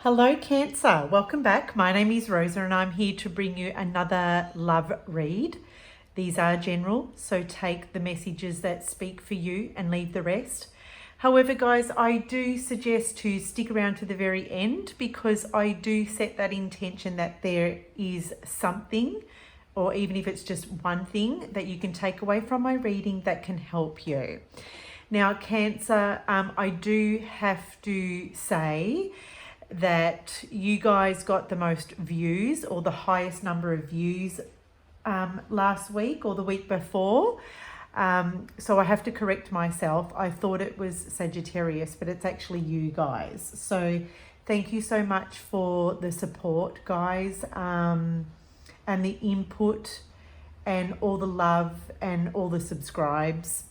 Hello Cancer, welcome back. My name is Rosa and I'm here to bring you another love read. These are general, so take the messages that speak for you and leave the rest. However guys, I do suggest to stick around to the very end because I do set that intention that there is something, or even if it's just one thing that you can take away from my reading that can help you. Now Cancer, I do have to say that you guys got the most views or the highest number of views last week or the week before. So I have to correct myself. I thought it was Sagittarius, but it's actually you guys. So thank you so much for the support, guys, and the input and all the love and all the subscribes.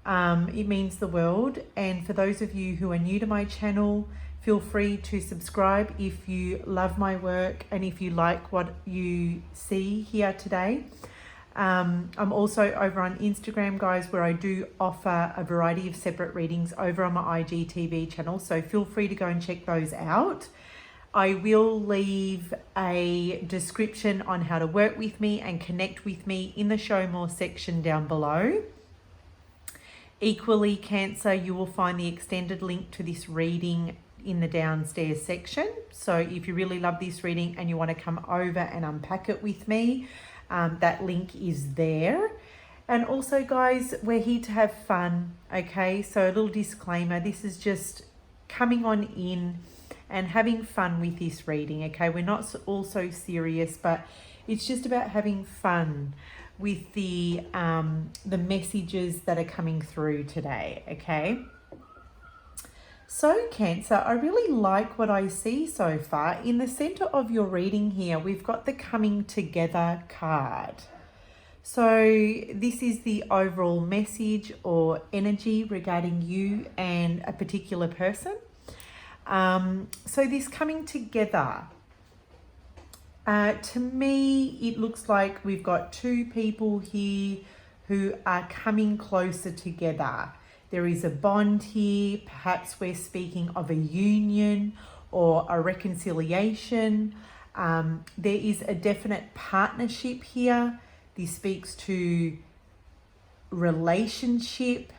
It means the world. And for those of you who are new to my channel, feel free to subscribe if you love my work and if you like what you see here today. I'm also over on Instagram, guys, where I do offer a variety of separate readings over on my IGTV channel. So feel free to go and check those out. I will leave a description on how to work with me and connect with me in the show more section down below. Equally, Cancer, you will find the extended link to this reading in the downstairs section. So if you really love this reading and you want to come over and unpack it with me, that link is there. And also guys, we're here to have fun, okay? So a little disclaimer, this is just coming on in and having fun with this reading, okay? We're not all so serious, but it's just about having fun with the messages that are coming through today, okay? So Cancer, I really like what I see so far. In the center of your reading here, we've got the coming together card. So this is the overall message or energy regarding you and a particular person. So this coming together, to me, it looks like we've got two people here who are coming closer together. There is a bond here. Perhaps we're speaking of a union or a reconciliation. There is a definite partnership here. This speaks to relationship.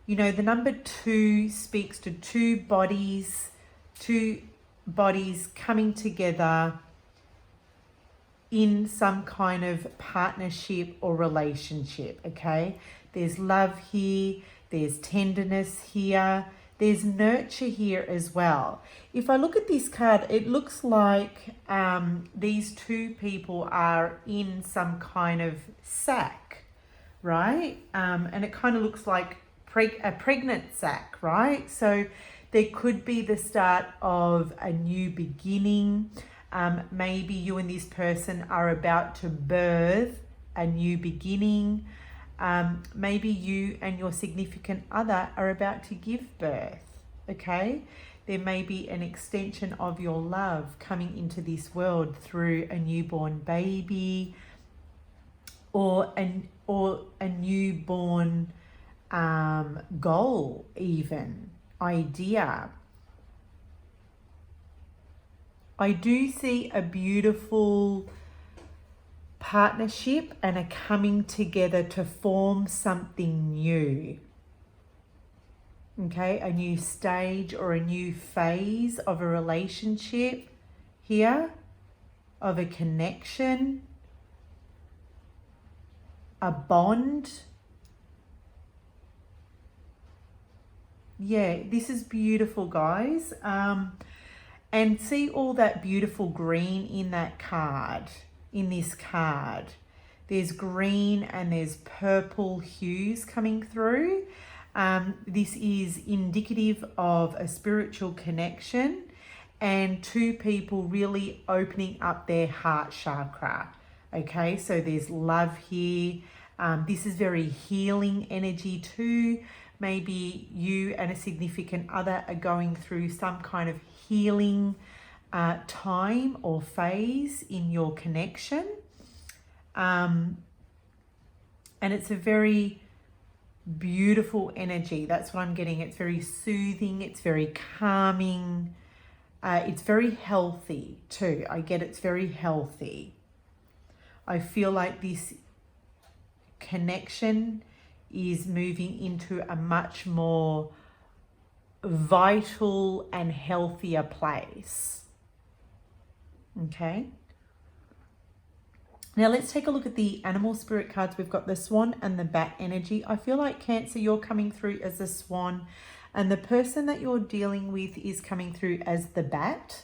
You know, the number 2 speaks to two bodies coming together in some kind of partnership or relationship, okay? There's love here. There's tenderness here. There's nurture here as well. If I look at this card, it looks like these two people are in some kind of sack, right? And it kind of looks like a pregnant sack, right? So there could be the start of a new beginning. Maybe you and this person are about to birth a new beginning. Maybe you and your significant other are about to give birth, okay? There may be an extension of your love coming into this world through a newborn baby or a newborn goal, even idea. I do see a beautiful partnership and a coming together to form something new, okay? A new stage or a new phase of a relationship here, of a connection, a bond. Yeah, this is beautiful, guys. And see all that beautiful green in that card. In this card, there's green and there's purple hues coming through. This is indicative of a spiritual connection and two people really opening up their heart chakra. Okay, so there's love here. This is very healing energy too. Maybe you and a significant other are going through some kind of healing time or phase in your connection. And it's a very beautiful energy. That's what I'm getting. It's very soothing. It's very calming. It's very healthy too. I get it's very healthy. I feel like this connection is moving into a much more vital and healthier place. Okay. Now let's take a look at the animal spirit cards. We've got the swan and the bat energy. I feel like Cancer, you're coming through as a swan, and the person that you're dealing with is coming through as the bat.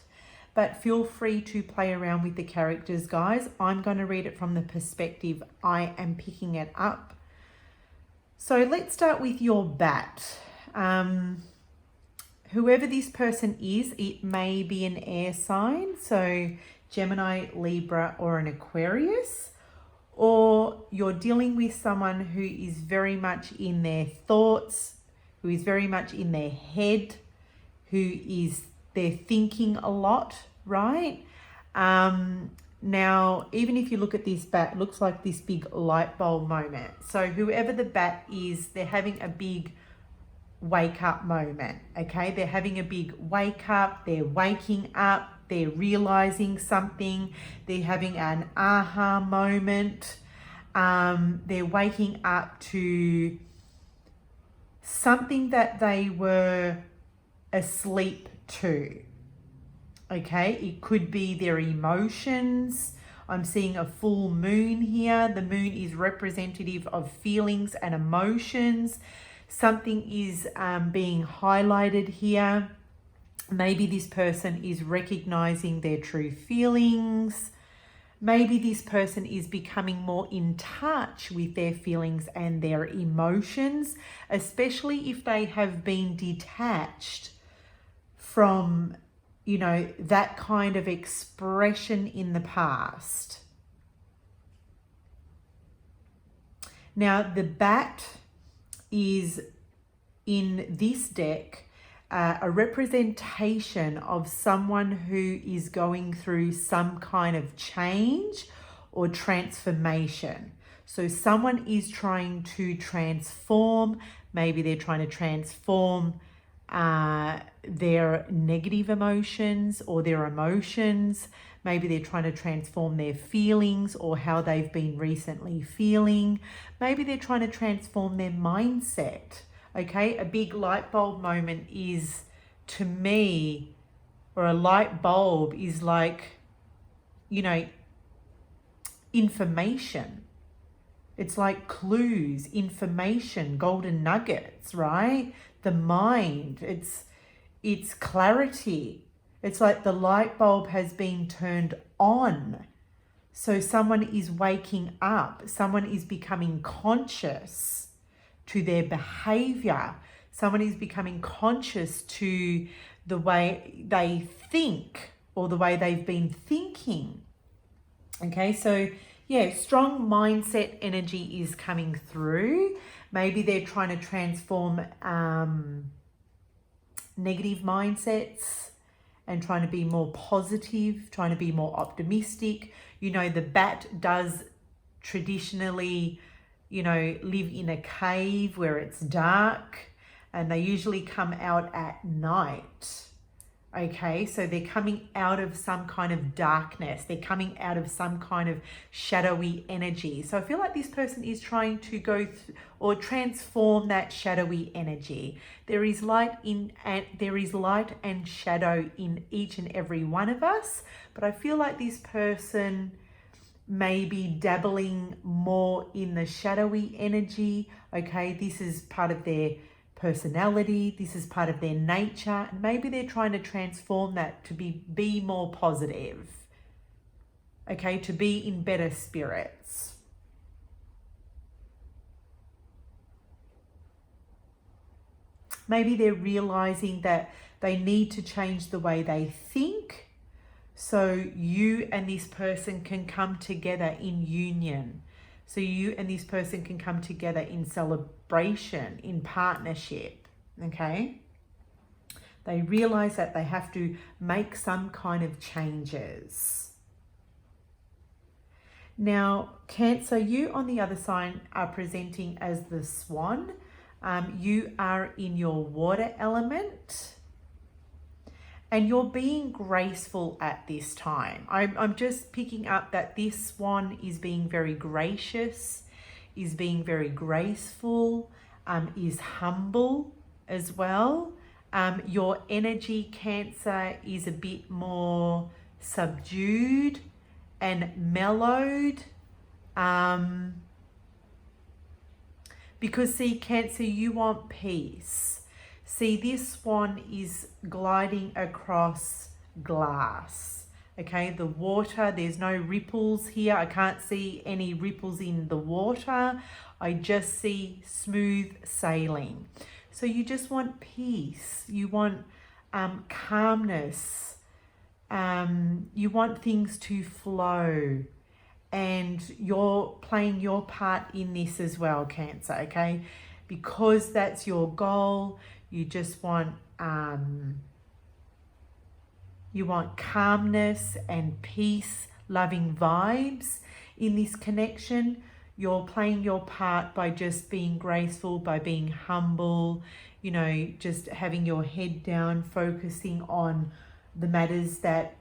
But feel free to play around with the characters, guys. I'm going to read it from the perspective I am picking it up. So let's start with your bat. Whoever this person is, it may be an air sign. So Gemini, Libra, or an Aquarius. Or you're dealing with someone who is very much in their thoughts, who is very much in their head, they're thinking a lot, right? Now, even if you look at this bat, it looks like this big light bulb moment. So whoever the bat is, they're having a big wake up moment, okay? They're having a big wake up, they're waking up, they're realizing something, they're having an aha moment, they're waking up to something that they were asleep to. Okay, it could be their emotions. I'm seeing a full moon here. The moon is representative of feelings and emotions. Something is being highlighted here. Maybe this person is recognizing their true feelings. Maybe this person is becoming more in touch with their feelings and their emotions, especially if they have been detached from, you know, that kind of expression in the past. Now, the bat is in this deck a representation of someone who is going through some kind of change or transformation. So someone is trying to transform, maybe they're trying to transform their negative emotions or their emotions. Maybe they're trying to transform their feelings or how they've been recently feeling. Maybe they're trying to transform their mindset. Okay, a big light bulb moment is, to me, or a light bulb is like, you know, information. It's like clues, information, golden nuggets, right? The mind, it's clarity. It's like the light bulb has been turned on. So someone is waking up, someone is becoming conscious to their behavior. Someone is becoming conscious to the way they think or the way they've been thinking. Okay, so yeah, strong mindset energy is coming through. Maybe they're trying to transform negative mindsets and trying to be more positive, trying to be more optimistic. You know, the bat does traditionally, you know, live in a cave where it's dark, and they usually come out at night. Okay, so they're coming out of some kind of darkness. They're coming out of some kind of shadowy energy. So I feel like this person is trying to go or transform that shadowy energy. There is light and shadow in each and every one of us, but I feel like this person may be dabbling more in the shadowy energy. Okay, this is part of their personality, this is part of their nature, and maybe they're trying to transform that to be more positive, okay, to be in better spirits. Maybe they're realizing that they need to change the way they think, so you and this person can come together in union. So you and this person can come together in celebration, in partnership, okay? They realize that they have to make some kind of changes. Now, Cancer, you on the other side are presenting as the swan. You are in your water element. and you're being graceful at this time. I'm just picking up that this one is being very gracious, is being very graceful, is humble as well. Your energy, Cancer, is a bit more subdued and mellowed. Because see, Cancer, you want peace. See, this one is gliding across glass. Okay, the water, there's no ripples here. I can't see any ripples in the water. I just see smooth sailing. So you just want peace. You want calmness. You want things to flow. And you're playing your part in this as well, Cancer, okay? Because that's your goal. You just want calmness and peace, loving vibes in this connection. You're playing your part by just being graceful, by being humble, you know, just having your head down, focusing on the matters that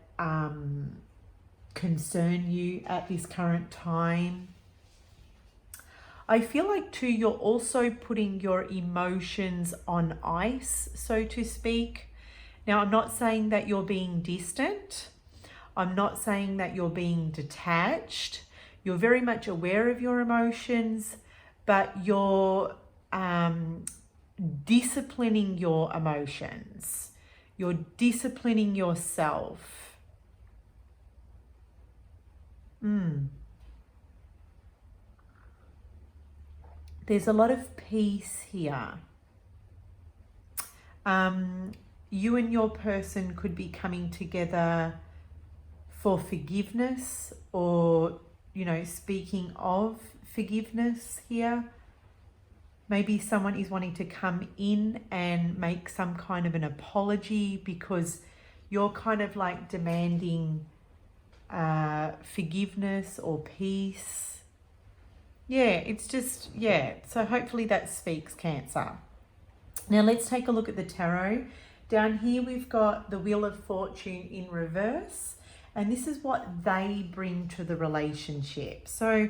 concern you at this current time. I feel like too, you're also putting your emotions on ice, so to speak. Now, I'm not saying that you're being distant. I'm not saying that you're being detached. You're very much aware of your emotions, but you're disciplining your emotions. You're disciplining yourself. There's a lot of peace here. You and your person could be coming together for forgiveness, or, you know, speaking of forgiveness here. Maybe someone is wanting to come in and make some kind of an apology because you're kind of like demanding forgiveness or peace. Yeah, it's just, yeah. So hopefully that speaks, Cancer. Now let's take a look at the tarot. Down here we've got the Wheel of Fortune in reverse, and this is what they bring to the relationship. So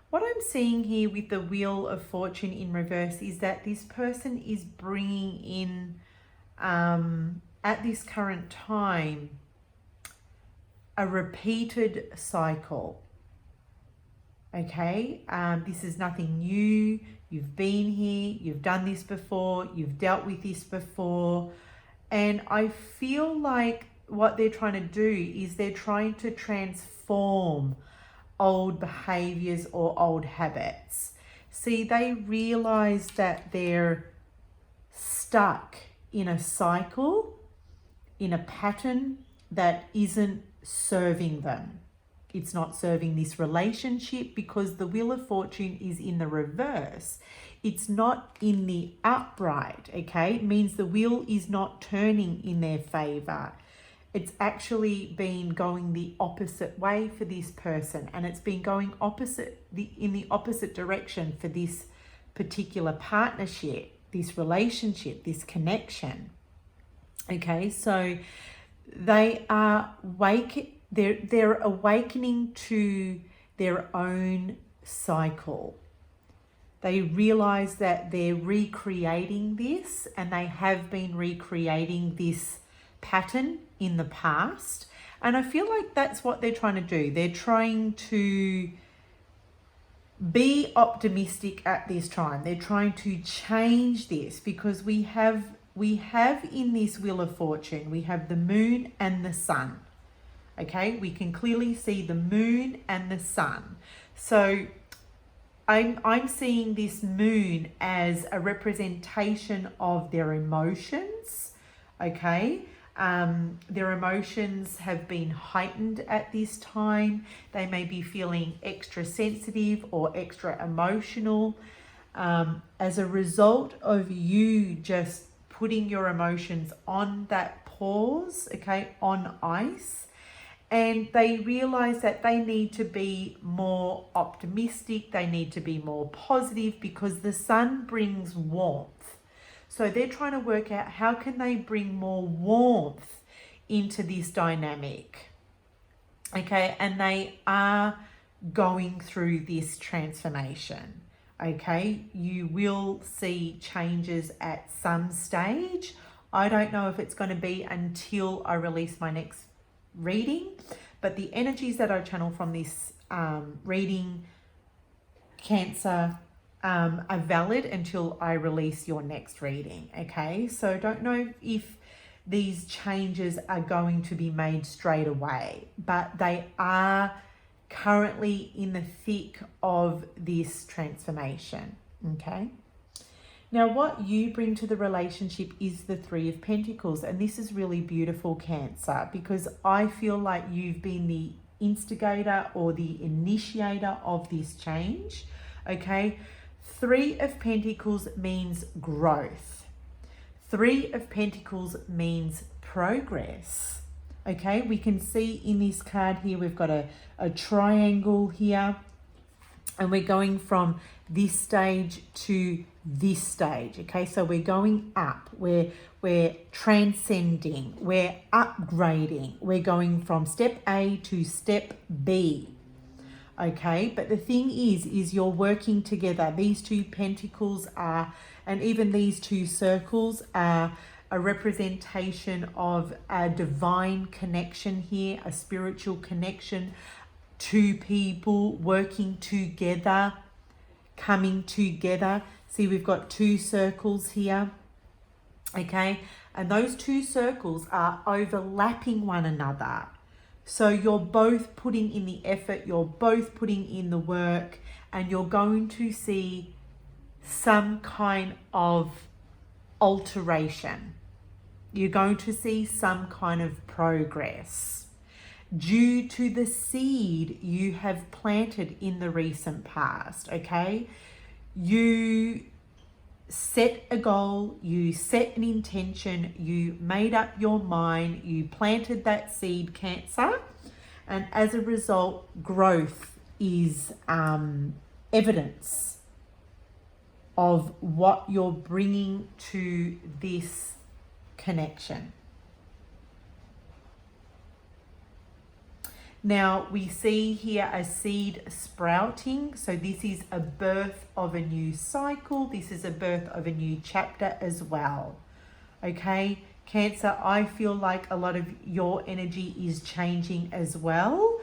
what I'm seeing here with the Wheel of Fortune in reverse is that this person is bringing in, at this current time, a repeated cycle. Okay, this is nothing new. You've been here, you've done this before, you've dealt with this before. And I feel like what they're trying to do is they're trying to transform old behaviors or old habits. See, they realize that they're stuck in a cycle, in a pattern that isn't serving them. It's not serving this relationship because the Wheel of Fortune is in the reverse. It's not in the upright, okay? It means the wheel is not turning in their favor. It's actually been going the opposite way for this person, and it's been going in the opposite direction for this particular partnership, this relationship, this connection. Okay, so they are they're awakening to their own cycle. They realize that they're recreating this, and they have been recreating this pattern in the past. And I feel like that's what they're trying to do. They're trying to be optimistic at this time. They're trying to change this because we have in this Wheel of Fortune, we have the moon and the sun. Okay, we can clearly see the moon and the sun. So I'm seeing this moon as a representation of their emotions. Okay, their emotions have been heightened at this time. They may be feeling extra sensitive or extra emotional as a result of you just putting your emotions on that pause, okay, on ice. And they realize that they need to be more optimistic. They need to be more positive because the sun brings warmth. So they're trying to work out how can they bring more warmth into this dynamic. Okay, and they are going through this transformation. Okay, you will see changes at some stage. I don't know if it's going to be until I release my next reading, but the energies that I channel from this reading, Cancer, are valid until I release your next reading. Okay, so don't know if these changes are going to be made straight away, but they are currently in the thick of this transformation. Okay, now what you bring to the relationship is the Three of Pentacles, and this is really beautiful, Cancer, because I feel like you've been the instigator or the initiator of this change. Okay, Three of Pentacles means growth. Three of Pentacles means progress. Okay, we can see in this card here, we've got a triangle here, and we're going from this stage to this stage. Okay, so we're going up, we're transcending, we're upgrading, we're going from step A to step B. Okay, but the thing is you're working together. These two pentacles are, and even these two circles are a representation of a divine connection here, a spiritual connection, two people working together, coming together. See, we've got two circles here. Okay, and those two circles are overlapping one another. So you're both putting in the effort, you're both putting in the work, and you're going to see some kind of alteration. You're going to see some kind of progress due to the seed you have planted in the recent past. Okay, you set a goal, you set an intention, you made up your mind, you planted that seed, Cancer, and as a result, growth is evidence of what you're bringing to this connection. Now we see here a seed sprouting. So this is a birth of a new cycle. This is a birth of a new chapter as well. Okay, Cancer, I feel like a lot of your energy is changing as well.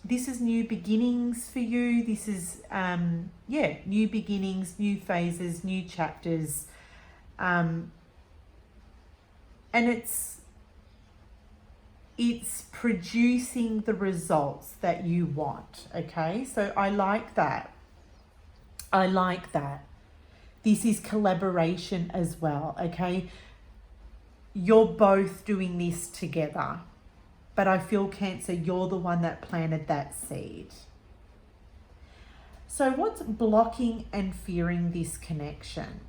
This is new beginnings for you. This is, new beginnings, new phases, new chapters. And it's producing the results that you want. Okay, so I like that. I like that. This is collaboration as well. Okay, you're both doing this together, but I feel, Cancer, you're the one that planted that seed. So what's blocking and fearing this connection?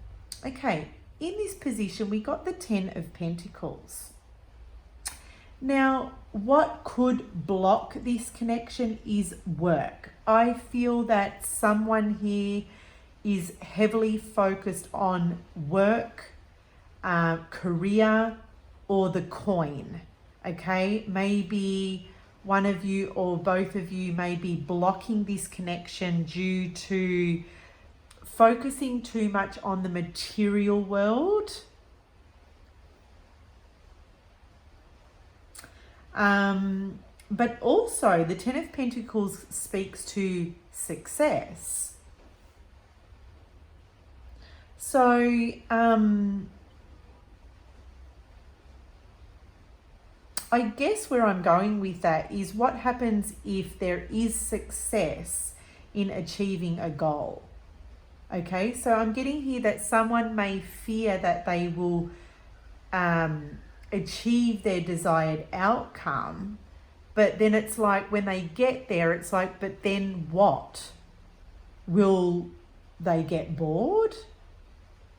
Okay, in this position we got the Ten of Pentacles. Now, what could block this connection is work. I feel that someone here is heavily focused on work, career, or the coin. Okay, maybe one of you or both of you may be blocking this connection due to focusing too much on the material world. But also the Ten of Pentacles speaks to success. So, I guess where I'm going with that is what happens if there is success in achieving a goal. Okay, so I'm getting here that someone may fear that they will achieve their desired outcome, but then it's like when they get there, it's like, but then what? Will they get bored?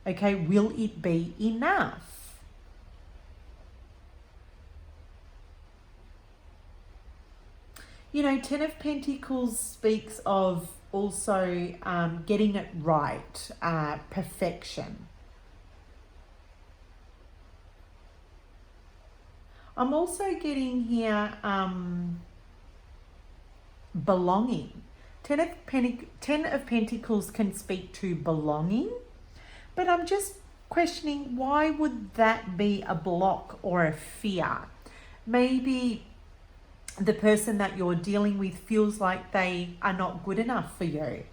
Okay, will it be enough? You know, Ten of Pentacles speaks of also getting it right, perfection. I'm also getting here belonging. Ten of Pentacles can speak to belonging, but I'm just questioning, why would that be a block or a fear? Maybe the person that you're dealing with feels like they are not good enough for you,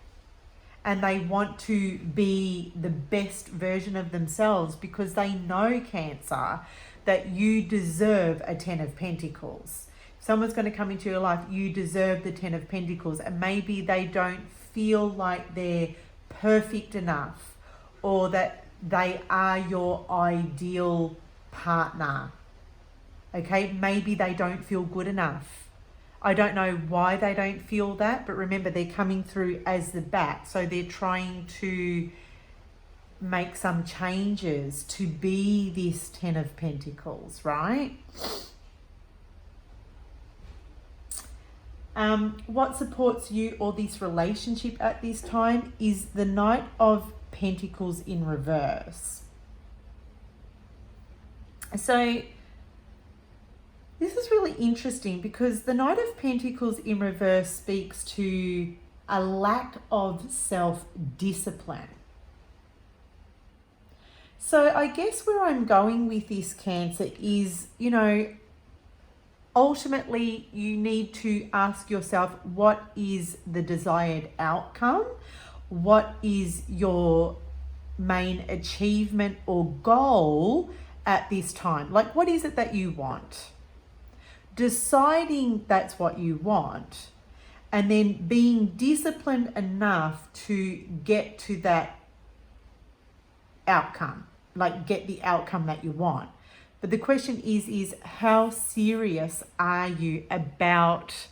and they want to be the best version of themselves because they know, Cancer, that you deserve a 10 of Pentacles. If someone's going to come into your life, you deserve the 10 of Pentacles, and maybe they don't feel like they're perfect enough, or that they are your ideal partner. Okay, maybe they don't feel good enough. I don't know why they don't feel that, but remember, they're coming through as the bat. So they're trying to make some changes to be this 10 of Pentacles, right? What supports you or this relationship at this time is the Knight of Pentacles in reverse. So this is really interesting because the Knight of Pentacles in reverse speaks to a lack of self-discipline. So I guess where I'm going with this, Cancer, is, you know, ultimately you need to ask yourself, what is the desired outcome? What is your main achievement or goal at this time? Like, what is it that you want? Deciding that's what you want, and then being disciplined enough to get to that outcome, like get the outcome that you want. But the question is how serious are you about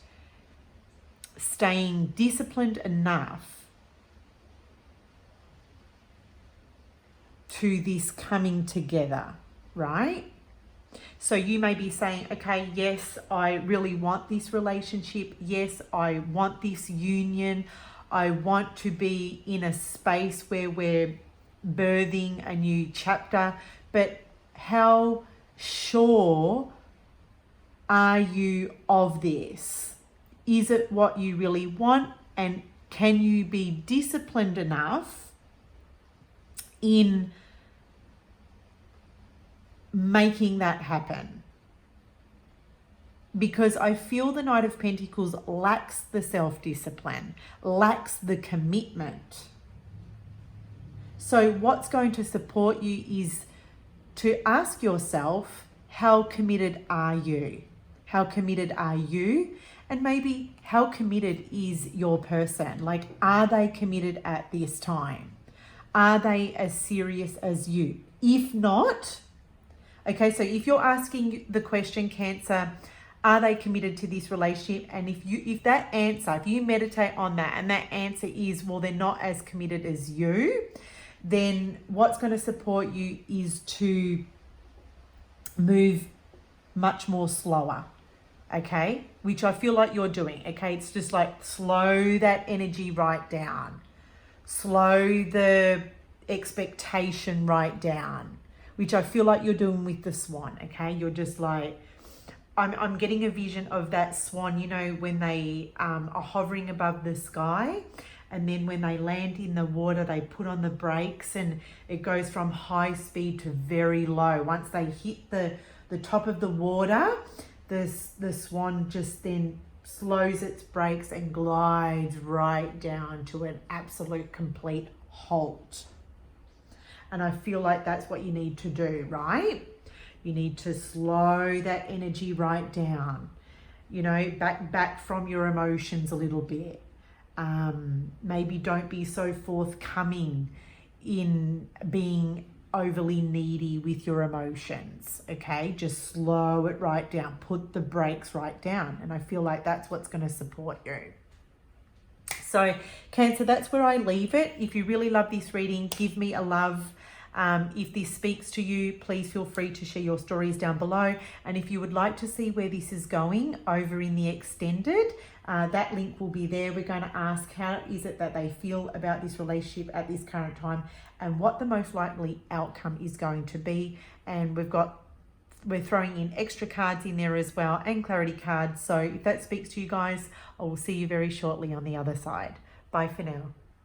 staying disciplined enough to this coming together, right? So you may be saying, okay, yes, I really want this relationship. Yes, I want this union. I want to be in a space where we're birthing a new chapter. But how sure are you of this? Is it what you really want? And can you be disciplined enough in making that happen? Because I feel the Knight of Pentacles lacks the self-discipline, lacks the commitment. So what's going to support you is to ask yourself, how committed are you? How committed are you? And maybe how committed is your person? Like, are they committed at this time? Are they as serious as you? If not, okay, so if you're asking the question, Cancer, are they committed to this relationship? And if you meditate on that and that answer is, well, they're not as committed as you, then what's going to support you is to move much more slower, okay? Which I feel like you're doing, okay? It's just like slow that energy right down. Slow the expectation right down, which I feel like you're doing with the swan, okay? You're just like, I'm getting a vision of that swan, you know, when they are hovering above the sky, and then when they land in the water, they put on the brakes and it goes from high speed to very low. Once they hit the top of the water, the swan just then slows its brakes and glides right down to an absolute complete halt. And I feel like that's what you need to do, right? You need to slow that energy right down, you know, back from your emotions a little bit. Maybe don't be so forthcoming in being overly needy with your emotions, okay? Just slow it right down. Put the brakes right down. And I feel like that's what's going to support you. So, Cancer, that's where I leave it. If you really love this reading, give me a love. If this speaks to you, please feel free to share your stories down below. And if you would like to see where this is going over in the extended, that link will be there. We're going to ask how is it that they feel about this relationship at this current time and what the most likely outcome is going to be. And we've got we're throwing in extra cards in there as well and clarity cards. So if that speaks to you guys, I will see you very shortly on the other side. Bye for now.